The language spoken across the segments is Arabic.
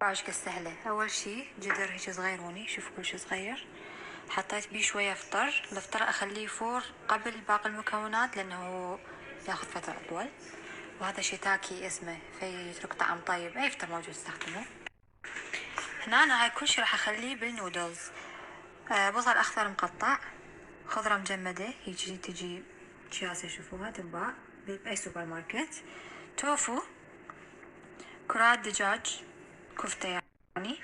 بعشق السهلة. أول شي جدر هيك صغيروني، شوفوا كل شي صغير. حطيت بيه شوية فطر. الفطر أخليه يفور قبل باقي المكونات لأنه ياخذ فترة أطول. وهذا شيتاكي اسمه، فيترك طعم طيب. أي فطر موجود استخدمه. هنا أنا هاي كل شي راح أخليه بالنودلز. بصل أخضر مقطع، خضرة مجمدة هيجي تجي جاهزة، شوفوها تنباع بأي سوبر ماركت. توفو، كرات دجاج، كفتة يعني.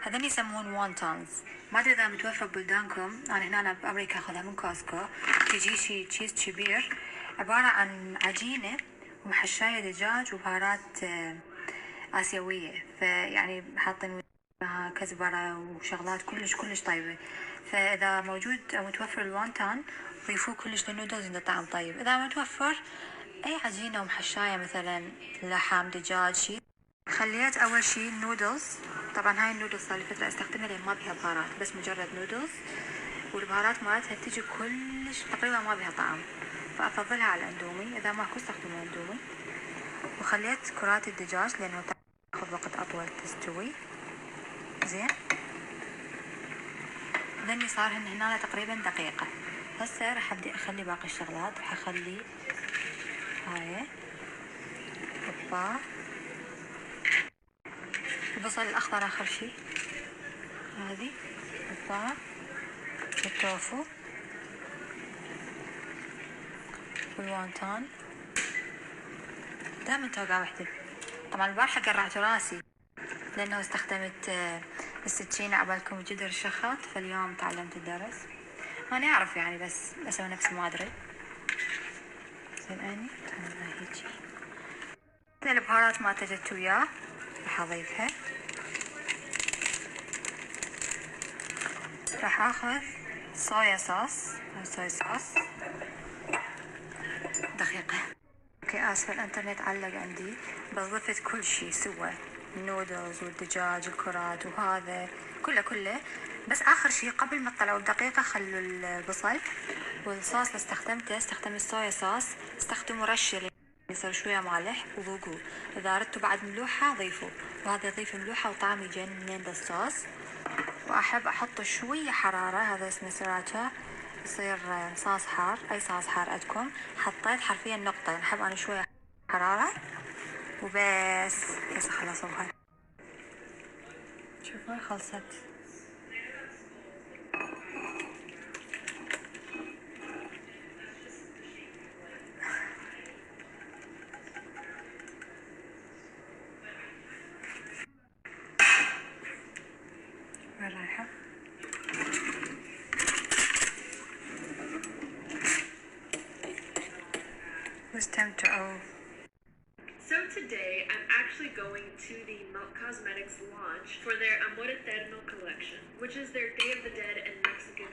هذين يسمون وونتونز. ما أدري إذا متوفر ببلدانكم. أنا هنا بأمريكا أخذها من كوسكو. تجي شي تشيز كبير عبارة عن عجينة ومحشاية دجاج وبهارات آسيوية، فيعني حاطين معها كزبرة وشغلات كلش كلش طيبة. فإذا موجود أو متوفر الوانتان ضيفوه كلش للنودلز إنه طعم طيب. إذا ما متوفر أي عجينة ومحشاية مثلا لحم دجاج شي. خليت أول شي النودلز. طبعا هاي النودلز صار لي فترة استخدمها لأن ما بيها بهارات، بس مجرد نودلز، والبهارات مالتها تجي كلش تقريبا ما بيها طعم، فأفضلها على الأندومي. إذا ماكو استخدموا الأندومي. وخليت كرات الدجاج لأنه تاخذ وقت أطول تستوي زين. لأني صار هنا تقريبا دقيقة. هسه راح أبدي أخلي باقي الشغلات. راح أخلي هاي البا، البصل الأخضر آخر شي، هذه البا، التوفو والوانتان. دائما توقع وحدة. طبعا البارحة قرعت راسي لأنه استخدمت السكينة عبالكم جدر الشخط، فاليوم تعلمت الدرس. أنا أعرف يعني بس أسوي نفسي ما أدري. زين أني هيجي البهارات ما تجت وياه راح أضيفها. راح أخذ صويا صوص. صويا صوص دقيقة. اوكي اسفة الانترنت علق عندي. بس ضفت كل شي سوا، النودلز والدجاج الكرات وهذا كله. بس اخر شي قبل ما تطلعوا الدقيقة خلوا البصل. والصوص اللي استخدمت صويا صوص. استخدموا رشة يصير شوية مالح وذوقوه. اذا ردتوا بعد ملوحة ضيفوا، وهذا يضيف ملوحة وطعم يجنن للصوص. واحب احط شوية حرارة، هذا اسمه سراتشا، يصير صاص حار. اي صاص حار عندكم. حطيت حرفيا نقطة، احب انا شوية حرارة وبس. هسه خلصوها. شوفوا خلصت. وين رايحة؟ واستمتعوا. So today I'm actually going to the Melt Cosmetics launch for their Amor Eterno collection, which is their Day of the Dead and Mexican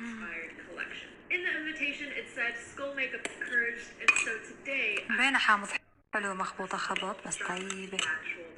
inspired collection. In the invitation it said skull makeup encouraged, and so today بين حامض حلو مخبوطة خبط بس طيبة. actual